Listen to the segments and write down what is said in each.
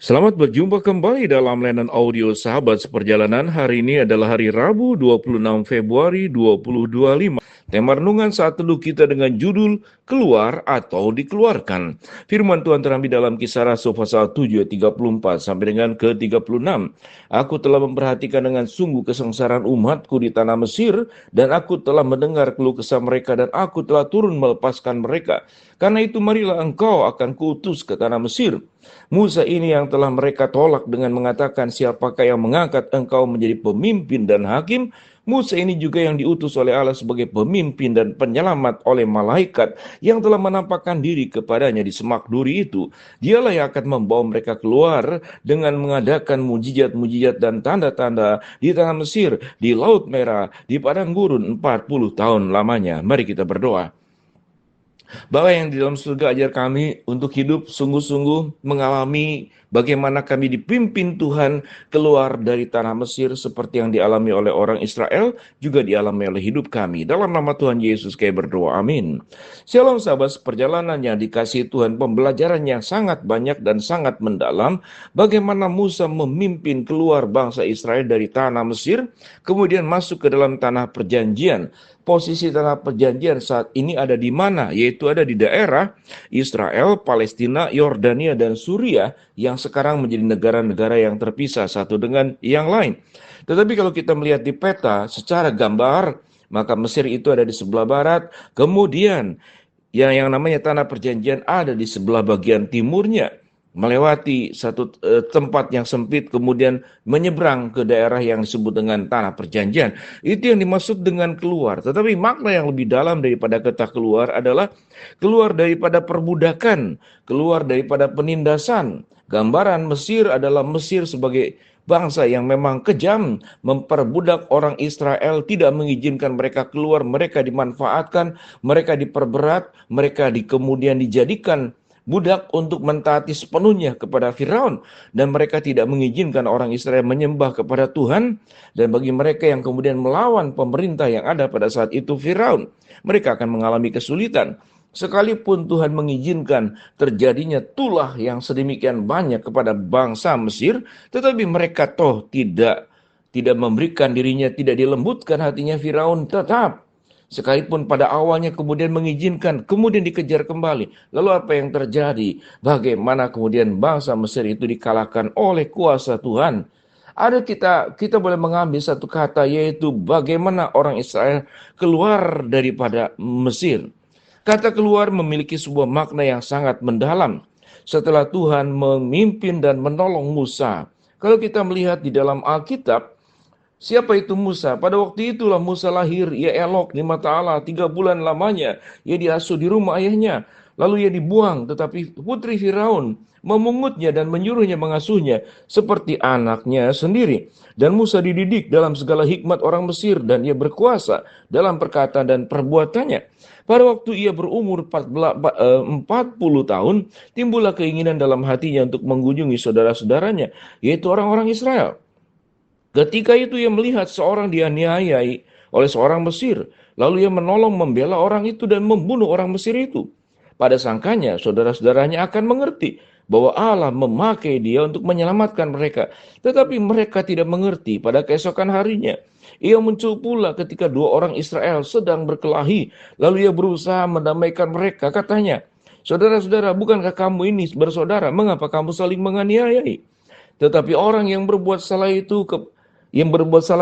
Selamat berjumpa kembali dalam layanan audio Sahabat Seperjalanan. Hari ini adalah hari Rabu 26 Februari 2025. Tema renungan saat teduh kita dengan judul Keluar atau Dikeluarkan. Firman Tuhan terambil dalam Kisah Rasul pasal 7 ayat 34 sampai dengan ke-36. Aku telah memperhatikan dengan sungguh kesengsaraan umatku di tanah Mesir, dan aku telah mendengar keluh kesah mereka, dan aku telah turun melepaskan mereka. Karena itu marilah engkau akan kuutus ke tanah Mesir. Musa ini yang telah mereka tolak dengan mengatakan, siapakah yang mengangkat engkau menjadi pemimpin dan hakim? Musa ini juga yang diutus oleh Allah sebagai pemimpin dan penyelamat oleh malaikat yang telah menampakkan diri kepadanya di semak duri itu. Dialah yang akan membawa mereka keluar dengan mengadakan mujizat-mujizat dan tanda-tanda di tanah Mesir, di Laut Merah, di padang gurun 40 tahun lamanya. Mari kita berdoa. Bapa yang di dalam surga, ajar kami untuk hidup sungguh-sungguh mengalami bagaimana kami dipimpin Tuhan keluar dari tanah Mesir seperti yang dialami oleh orang Israel, juga dialami oleh hidup kami. Dalam nama Tuhan Yesus kami berdoa, amin. Shalom sahabat perjalanan yang dikasihi Tuhan, pembelajaran yang sangat banyak dan sangat mendalam, bagaimana Musa memimpin keluar bangsa Israel dari tanah Mesir, kemudian masuk ke dalam tanah perjanjian. Posisi tanah perjanjian saat ini ada di mana? Yaitu ada di daerah Israel, Palestina, Yordania, dan Suriah yang sekarang menjadi negara-negara yang terpisah satu dengan yang lain. Tetapi kalau kita melihat di peta secara gambar, maka Mesir itu ada di sebelah barat, kemudian yang namanya tanah perjanjian ada di sebelah bagian timurnya, melewati satu tempat yang sempit, kemudian menyeberang ke daerah yang disebut dengan tanah perjanjian. Itu yang dimaksud dengan keluar. Tetapi makna yang lebih dalam daripada kata keluar adalah keluar daripada perbudakan, keluar daripada penindasan. Gambaran Mesir adalah Mesir sebagai bangsa yang memang kejam, memperbudak orang Israel, tidak mengizinkan mereka keluar, mereka dimanfaatkan, mereka diperberat, mereka kemudian dijadikan budak untuk mentaati sepenuhnya kepada Firaun, dan mereka tidak mengizinkan orang Israel menyembah kepada Tuhan. Dan bagi mereka yang kemudian melawan pemerintah yang ada pada saat itu, Firaun, mereka akan mengalami kesulitan. Sekalipun Tuhan mengizinkan terjadinya tulah yang sedemikian banyak kepada bangsa Mesir, tetapi mereka toh tidak memberikan dirinya, tidak dilembutkan hatinya. Firaun tetap, sekalipun pada awalnya kemudian mengizinkan, kemudian dikejar kembali. Lalu apa yang terjadi? Bagaimana kemudian bangsa Mesir itu dikalahkan oleh kuasa Tuhan? Ada kita boleh mengambil satu kata, yaitu bagaimana orang Israel keluar daripada Mesir. Kata keluar memiliki sebuah makna yang sangat mendalam. Setelah Tuhan memimpin dan menolong Musa, kalau kita melihat di dalam Alkitab, siapa itu Musa? Pada waktu itulah Musa lahir, ia elok di mata Allah, 3 bulan lamanya ia diasuh di rumah ayahnya. Lalu ia dibuang, tetapi putri Firaun memungutnya dan menyuruhnya mengasuhnya seperti anaknya sendiri. Dan Musa dididik dalam segala hikmat orang Mesir, dan ia berkuasa dalam perkataan dan perbuatannya. Pada waktu ia berumur 40 tahun, timbullah keinginan dalam hatinya untuk mengunjungi saudara-saudaranya, yaitu orang-orang Israel. Ketika itu ia melihat seorang dianiayai oleh seorang Mesir, lalu ia menolong membela orang itu dan membunuh orang Mesir itu. Pada sangkanya saudara-saudaranya akan mengerti bahwa Allah memakai dia untuk menyelamatkan mereka. Tetapi mereka tidak mengerti. Pada keesokan harinya ia muncul pula ketika 2 orang Israel sedang berkelahi. Lalu ia berusaha mendamaikan mereka. Katanya, saudara-saudara, bukankah kamu ini bersaudara? Mengapa kamu saling menganiayai? Tetapi orang yang berbuat salah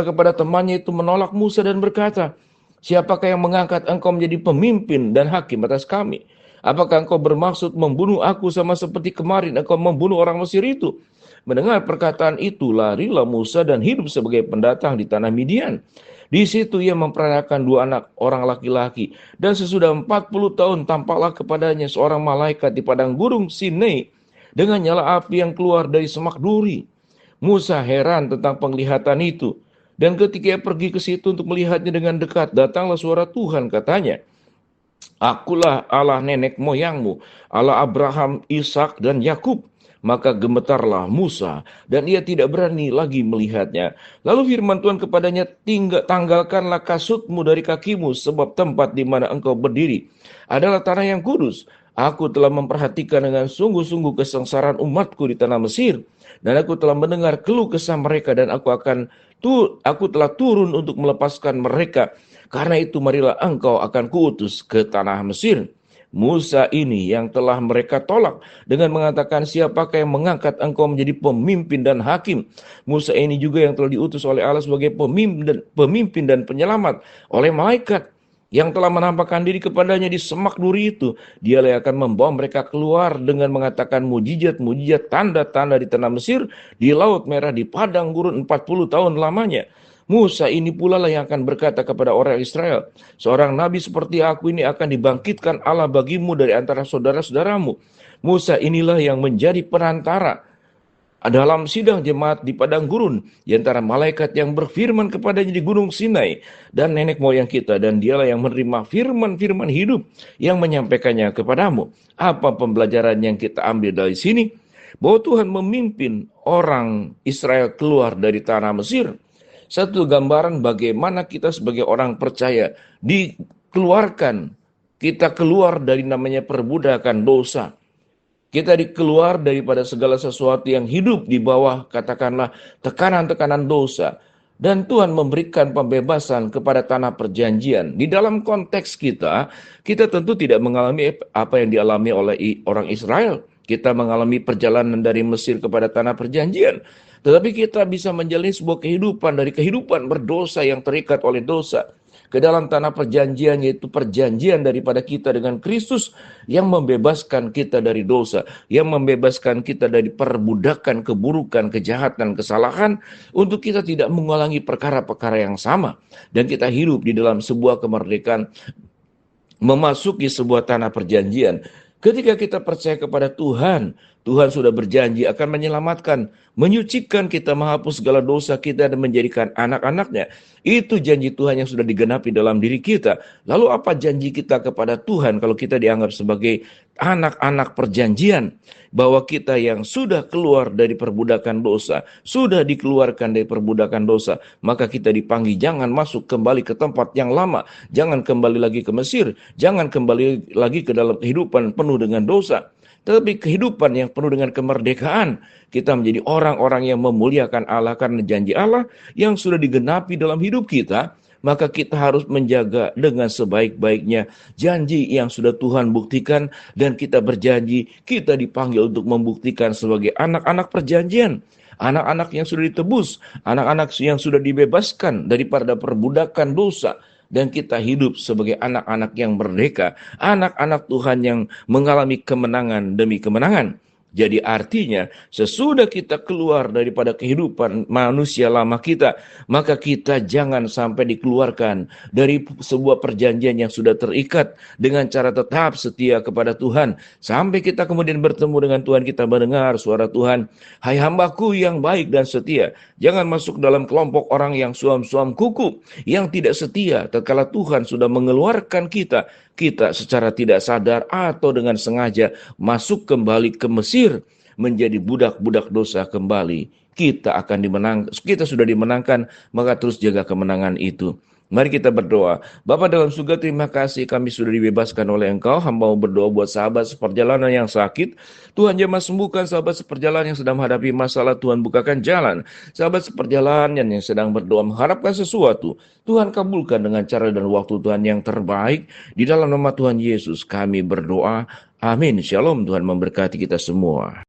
kepada temannya itu menolak Musa dan berkata, siapakah yang mengangkat engkau menjadi pemimpin dan hakim atas kami? Apakah engkau bermaksud membunuh aku sama seperti kemarin engkau membunuh orang Mesir itu? Mendengar perkataan itu, larilah Musa dan hidup sebagai pendatang di tanah Midian. Di situ ia memperanakan 2 anak orang laki-laki. Dan sesudah 40 tahun tampaklah kepadanya seorang malaikat di padang gurun Sinai dengan nyala api yang keluar dari semak duri. Musa heran tentang penglihatan itu. Dan ketika ia pergi ke situ untuk melihatnya dengan dekat, datanglah suara Tuhan, katanya, akulah Allah nenek moyangmu, Allah Abraham, Ishak, dan Yakub. Maka gemetarlah Musa, dan ia tidak berani lagi melihatnya. Lalu firman Tuhan kepadanya, tanggalkanlah kasutmu dari kakimu, sebab tempat di mana engkau berdiri adalah tanah yang kudus. Aku telah memperhatikan dengan sungguh-sungguh kesengsaraan umatku di tanah Mesir, dan aku telah mendengar keluh kesah mereka, dan aku telah turun untuk melepaskan mereka. Karena itu marilah engkau akan kuutus ke tanah Mesir. Musa ini yang telah mereka tolak dengan mengatakan, siapakah yang mengangkat engkau menjadi pemimpin dan hakim? Musa ini juga yang telah diutus oleh Allah sebagai pemimpin dan penyelamat oleh malaikat yang telah menampakkan diri kepadanya di semak duri itu. Dialah yang akan membawa mereka keluar dengan mengatakan mujizat-mujizat, tanda-tanda di tanah Mesir, di Laut Merah, di padang gurun 40 tahun lamanya. Musa ini pula lah yang akan berkata kepada orang Israel, seorang nabi seperti aku ini akan dibangkitkan Allah bagimu dari antara saudara-saudaramu. Musa inilah yang menjadi perantara dalam sidang jemaat di padang gurun di antara malaikat yang berfirman kepadanya di gunung Sinai dan nenek moyang kita, dan dialah yang menerima firman-firman hidup yang menyampaikannya kepadamu. Apa pembelajaran yang kita ambil dari sini? Bahwa Tuhan memimpin orang Israel keluar dari tanah Mesir. Satu gambaran bagaimana kita sebagai orang percaya dikeluarkan, kita keluar dari namanya perbudakan dosa. Kita dikeluar daripada segala sesuatu yang hidup di bawah, katakanlah, tekanan-tekanan dosa. Dan Tuhan memberikan pembebasan kepada tanah perjanjian. Di dalam konteks kita tentu tidak mengalami apa yang dialami oleh orang Israel. Kita mengalami perjalanan dari Mesir kepada tanah perjanjian. Tetapi kita bisa menjalani sebuah kehidupan dari kehidupan berdosa yang terikat oleh dosa ke dalam tanah perjanjian, yaitu perjanjian daripada kita dengan Kristus yang membebaskan kita dari dosa, yang membebaskan kita dari perbudakan, keburukan, kejahatan, kesalahan, untuk kita tidak mengulangi perkara-perkara yang sama, dan kita hidup di dalam sebuah kemerdekaan, memasuki sebuah tanah perjanjian. Ketika kita percaya kepada Tuhan, Tuhan sudah berjanji akan menyelamatkan, menyucikan kita, menghapus segala dosa kita, dan menjadikan anak-anaknya. Itu janji Tuhan yang sudah digenapi dalam diri kita. Lalu apa janji kita kepada Tuhan kalau kita dianggap sebagai anak-anak perjanjian? Bahwa kita yang sudah keluar dari perbudakan dosa, sudah dikeluarkan dari perbudakan dosa, maka kita dipanggil jangan masuk kembali ke tempat yang lama, jangan kembali lagi ke Mesir, jangan kembali lagi ke dalam kehidupan penuh dengan dosa. Tetapi kehidupan yang penuh dengan kemerdekaan, kita menjadi orang-orang yang memuliakan Allah karena janji Allah yang sudah digenapi dalam hidup kita. Maka kita harus menjaga dengan sebaik-baiknya janji yang sudah Tuhan buktikan, dan kita berjanji kita dipanggil untuk membuktikan sebagai anak-anak perjanjian, anak-anak yang sudah ditebus, anak-anak yang sudah dibebaskan daripada perbudakan dosa, dan kita hidup sebagai anak-anak yang merdeka, anak-anak Tuhan yang mengalami kemenangan demi kemenangan. Jadi artinya sesudah kita keluar daripada kehidupan manusia lama kita, maka kita jangan sampai dikeluarkan dari sebuah perjanjian yang sudah terikat dengan cara tetap setia kepada Tuhan. Sampai kita kemudian bertemu dengan Tuhan, kita mendengar suara Tuhan, hai hambaku yang baik dan setia. Jangan masuk dalam kelompok orang yang suam-suam kuku, yang tidak setia. Tatkala Tuhan sudah mengeluarkan kita secara tidak sadar atau dengan sengaja masuk kembali ke Mesir, menjadi budak-budak dosa kembali. Kita sudah dimenangkan, maka terus jaga kemenangan itu. Mari kita berdoa. Bapa dalam surga, terima kasih kami sudah dibebaskan oleh Engkau. Hamba mau berdoa buat sahabat seperjalanan yang sakit. Tuhan jamah sembuhkan sahabat seperjalanan yang sedang menghadapi masalah. Tuhan bukakan jalan. Sahabat seperjalanan yang sedang berdoa mengharapkan sesuatu, Tuhan kabulkan dengan cara dan waktu Tuhan yang terbaik. Di dalam nama Tuhan Yesus kami berdoa. Amin. Shalom. Tuhan memberkati kita semua.